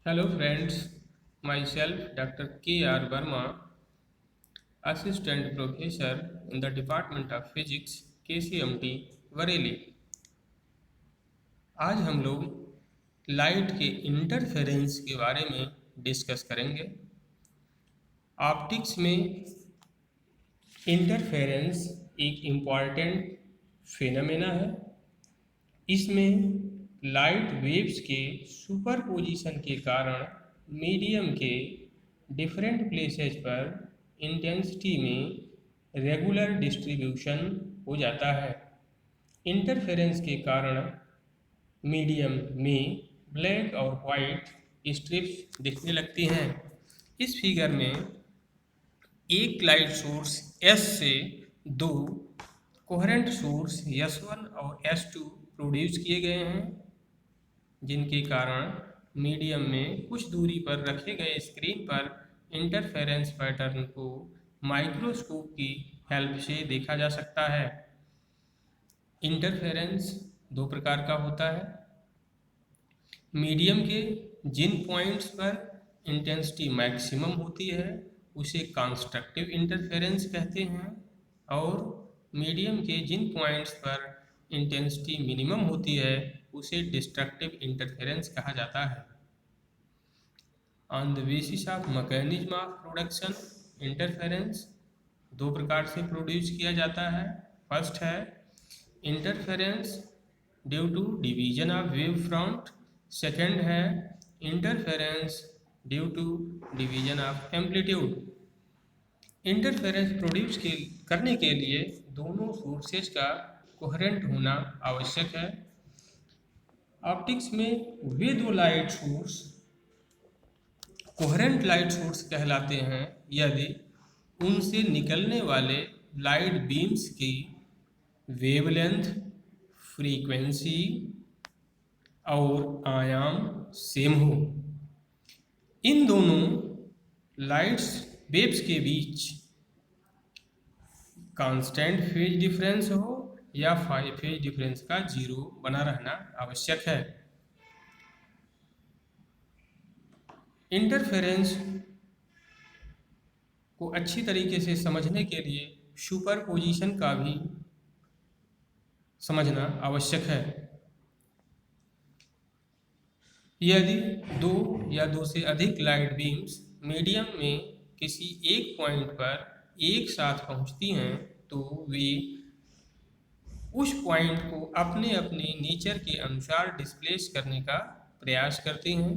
Hello friends, myself Dr. K.R. Verma, Assistant Professor in the Department of Physics, KCMT, Bareilly. आज हम लोग light के interference के बारे में डिस्कस करेंगे। ऑप्टिक्स में इंटरफेरेंस एक इम्पॉर्टेंट फिनोमेना है। इसमें लाइट वेव्स के सुपरपोजिशन के कारण मीडियम के डिफरेंट प्लेसेस पर इंटेंसिटी में रेगुलर डिस्ट्रीब्यूशन हो जाता है। इंटरफेरेंस के कारण मीडियम में ब्लैक और वाइट स्ट्रिप्स दिखने लगती हैं। इस फिगर में एक लाइट सोर्स S से दो कोहेरेंट सोर्स S1 और S2 प्रोड्यूस किए गए हैं, जिनके कारण मीडियम में कुछ दूरी पर रखे गए स्क्रीन पर इंटरफेरेंस पैटर्न को माइक्रोस्कोप की हेल्प से देखा जा सकता है। इंटरफेरेंस दो प्रकार का होता है। मीडियम के जिन पॉइंट्स पर इंटेंसिटी मैक्सिमम होती है उसे कंस्ट्रक्टिव इंटरफेरेंस कहते हैं, और मीडियम के जिन पॉइंट्स पर इंटेंसिटी मिनिमम होती है उसे डिस्ट्रक्टिव इंटरफेरेंस कहा जाता है। On the basis of mechanism of production, interference दो प्रकार से प्रोड्यूस किया जाता है। फर्स्ट है interference due to division of wave front. Second है interference due to division of amplitude. Interference produce करने के लिए दोनों सोर्सेज का कोहेरेंट होना आवश्यक है। ऑप्टिक्स में वे दो light source coherent light source कहलाते हैं यदि उनसे निकलने वाले लाइट बीम्स की वेवलेंथ, फ्रीक्वेंसी और आयाम सेम हो। इन दोनों लाइट्स वेव्स के बीच कांस्टेंट फेज डिफरेंस हो या फेज डिफरेंस का जीरो बना रहना आवश्यक है। इंटरफेरेंस को अच्छी तरीके से समझने के लिए सुपरपोजिशन का भी समझना आवश्यक है। यदि दो या दो से अधिक लाइट बीम्स मीडियम में किसी एक पॉइंट पर एक साथ पहुंचती हैं तो वे उस पॉइंट को अपने अपने नेचर के अनुसार डिस्प्लेस करने का प्रयास करते हैं।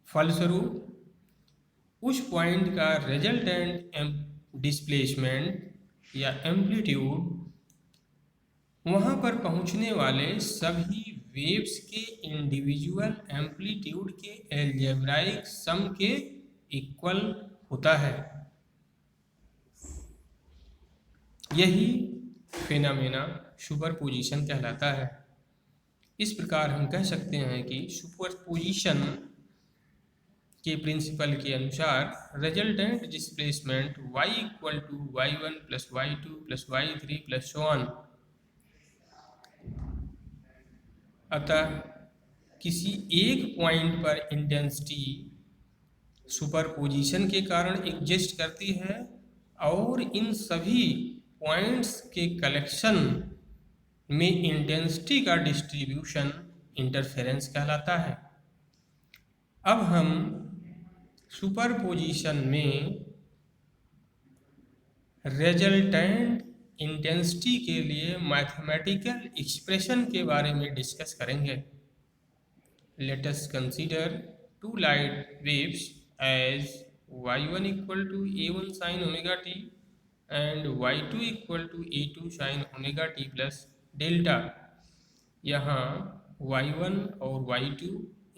फलस्वरूप उस पॉइंट का रिजल्टेंट डिस्प्लेसमेंट या एम्पलीट्यूड वहाँ पर पहुँचने वाले सभी वेव्स के इंडिविजुअल एम्पलीट्यूड के एल्जेब्राइक सम के इक्वल होता है। यही फिनोमेना सुपरपोजिशन कहलाता है। इस प्रकार हम कह सकते हैं कि सुपरपोजिशन के प्रिंसिपल के अनुसार resultant displacement y equal to y1 plus y2 plus y3 plus so on. अतः किसी एक पॉइंट पर इंटेंसिटी सुपरपोजिशन के कारण एग्जिस्ट करती है और इन सभी पॉइंट्स के कलेक्शन में इंटेंसिटी का डिस्ट्रीब्यूशन इंटरफेरेंस कहलाता है। अब हम सुपरपोजिशन में रिजल्टेंट इंटेंसिटी के लिए मैथमेटिकल एक्सप्रेशन के बारे में डिस्कस करेंगे। Let us consider two light waves as y1 equal to a1 sine omega t and y2 equal to a2 sine omega t plus delta. यहाँ y1 और y2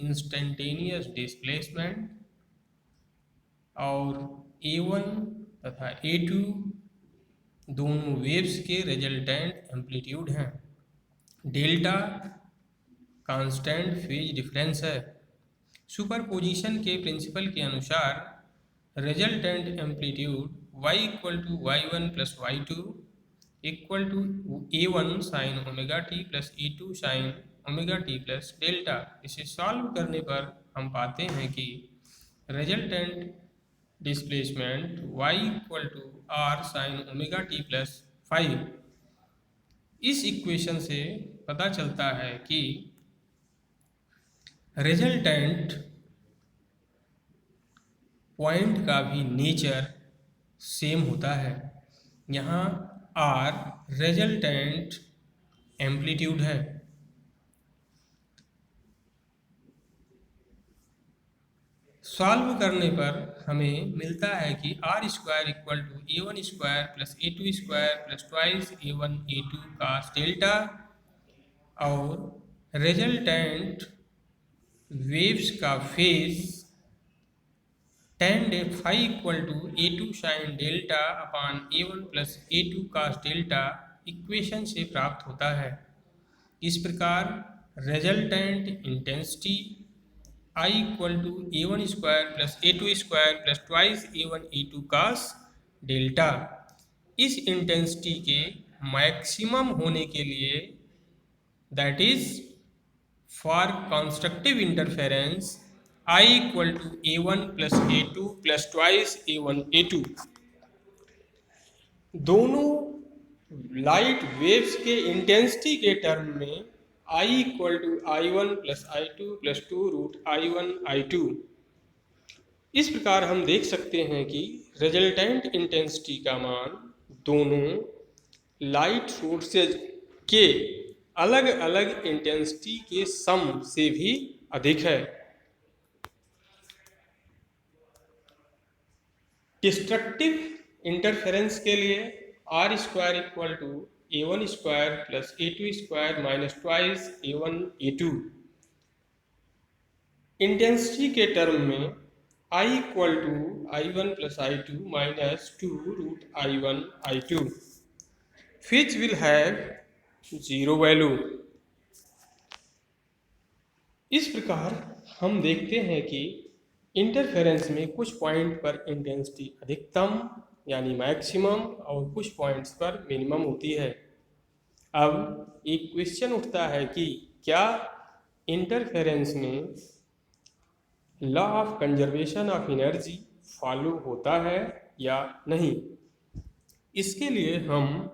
instantaneous displacement और a1 तथा a2 दोनों waves के resultant amplitude हैं। Delta constant phase difference है। Superposition के principle के अनुसार resultant amplitude y equal to y1 plus y2 equal to a1 sine omega t plus a2 sine omega t plus delta. इसे solve करने पर हम पाते हैं कि resultant displacement y equal to r sine omega t plus 5। इस equation से पता चलता है कि रिजल्टेंट पॉइंट का भी नेचर सेम होता है। यहाँ आर रिजल्टेंट एम्पलीट्यूड है। सॉल्व करने पर हमें मिलता है कि r square equal to a one square plus a two square plus twice a one a two cos delta, और रिजल्टेंट वेव्स का फेज tan डे phi equal to a two sine delta upon a one plus a two cos delta equation से प्राप्त होता है। इस प्रकार resultant intensity I equal to a one square plus a two square plus twice a one a two cos delta. इस intensity के maximum होने के लिए, that is for constructive interference, I equal to a one plus a two plus twice a one a two, दोनों light waves के intensity के term में I equal to I one plus I two plus two root I one I two. इस प्रकार हम देख सकते हैं कि रिजल्टेंट इंटेंसिटी का मान दोनों लाइट सोर्सेज के अलग अलग इंटेंसिटी के सम से भी अधिक है। डिस्ट्रक्टिव इंटरफेरेंस के लिए r square equal to a one square plus a two square minus twice a one a two. Intensity के टर्म में I equal to I one plus I two minus two root I one I two, which will have zero value. इस प्रकार हम देखते हैं कि interference में कुछ पॉइंट पर इंटेंसिटी अधिकतम यानी मैक्सिमम और कुछ पॉइंट्स पर मिनिमम होती है। अब एक क्वेश्चन उठता है कि क्या इंटरफेरेंस में law of conservation of energy follow होता है या नहीं। इसके लिए हम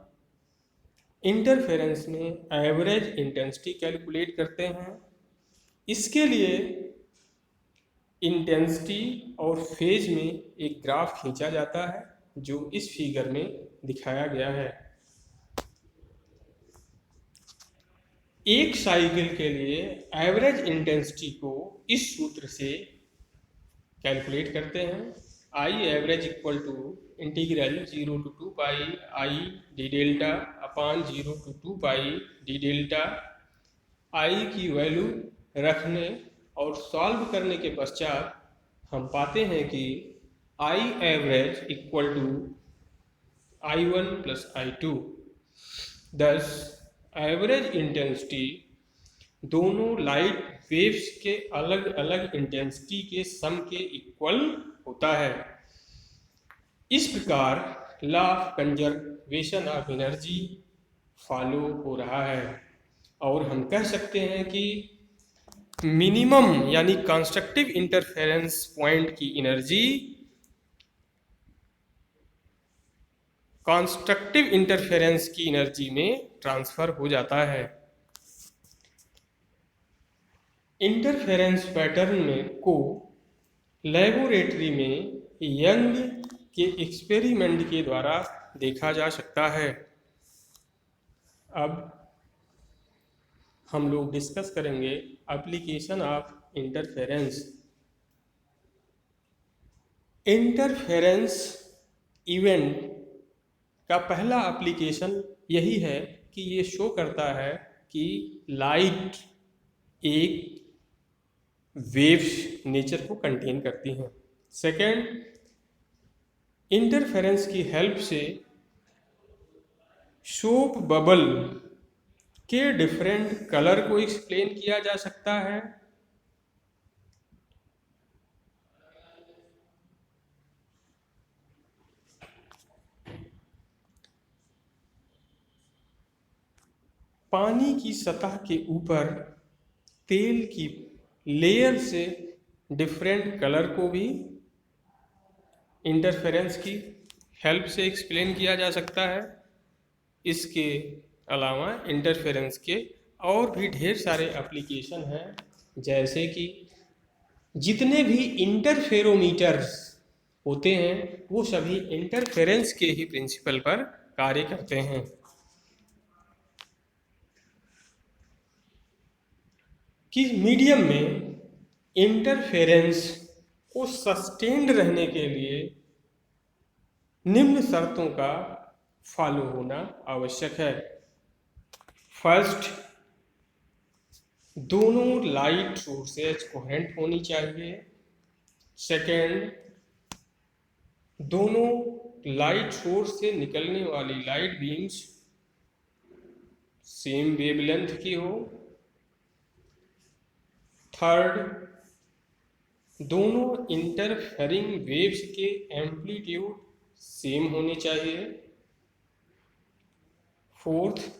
इंटरफेरेंस में एवरेज इंटेंसिटी कैलकुलेट करते हैं। इसके लिए इंटेंसिटी और फेज में एक ग्राफ खींचा जाता है जो इस फिगर में दिखाया गया है। एक साइकिल के लिए एवरेज इंटेंसिटी को इस सूत्र से कैलकुलेट करते हैं। I average equal to integral 0 to 2 pi I d delta upon 0 to 2 pi d delta. I की वैल्यू रखने और सॉल्व करने के पश्चात हम पाते हैं कि I average equal to I1 plus I2। Thus average intensity दोनों लाइट वेव्स के अलग अलग इंटेंसिटी के सम के इक्वल होता है। इस प्रकार law of conservation of energy follow हो रहा है और हम कह सकते हैं कि मिनिमम यानी कंस्ट्रक्टिव इंटरफेरेंस पॉइंट की एनर्जी कंस्ट्रक्टिव इंटरफेरेंस की एनर्जी में ट्रांसफर हो जाता है। इंटरफेरेंस पैटर्न में को लैबोरेटरी में यंग के एक्सपेरिमेंट के द्वारा देखा जा सकता है। अब हम लोग डिस्कस करेंगे application of interference. Interference event का पहला एप्लीकेशन यही है कि ये शो करता है कि लाइट एक वेव्स नेचर को कंटेन करती हैं। सेकेंड, इंटरफेरेंस की हेल्प से सोप बबल के डिफरेंट कलर को एक्सप्लेन किया जा सकता है। पानी की सतह के ऊपर तेल की लेयर से डिफरेंट कलर को भी इंटरफेरेंस की हेल्प से एक्सप्लेन किया जा सकता है। इसके अलावा इंटरफेरेंस के और भी ढेर सारे एप्लीकेशन हैं, जैसे कि जितने भी इंटरफेरोमीटर्स होते हैं वो सभी इंटरफेरेंस के ही प्रिंसिपल पर कार्य करते हैं। कि मीडियम में इंटरफेरेंस को सस्टेन्ड रहने के लिए निम्न शर्तों का फॉलो होना आवश्यक है। फर्स्ट, दोनों लाइट सोर्सेज कोहेरेंट होनी चाहिए। सेकेंड, दोनों लाइट सोर्स से निकलने वाली लाइट बीम्स सेम वेवलेंथ की हो। थर्ड, दोनों इंटरफेरिंग वेव्स के एम्पलीट्यूड सेम होने चाहिए। फोर्थ,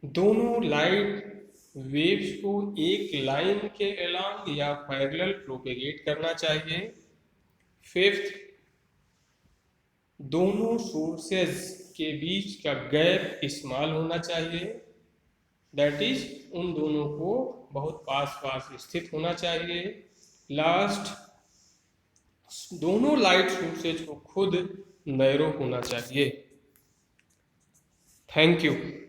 दोनों लाइट वेव्स को एक लाइन के अलोंग या पैरेलल प्रोपेगेट करना चाहिए। फिफ्थ, दोनों सोर्सेज के बीच का गैप स्मॉल होना चाहिए, दैट इज उन दोनों को बहुत पास पास स्थित होना चाहिए। लास्ट, दोनों लाइट सोर्सेज को खुद नैरो होना चाहिए। Thank you.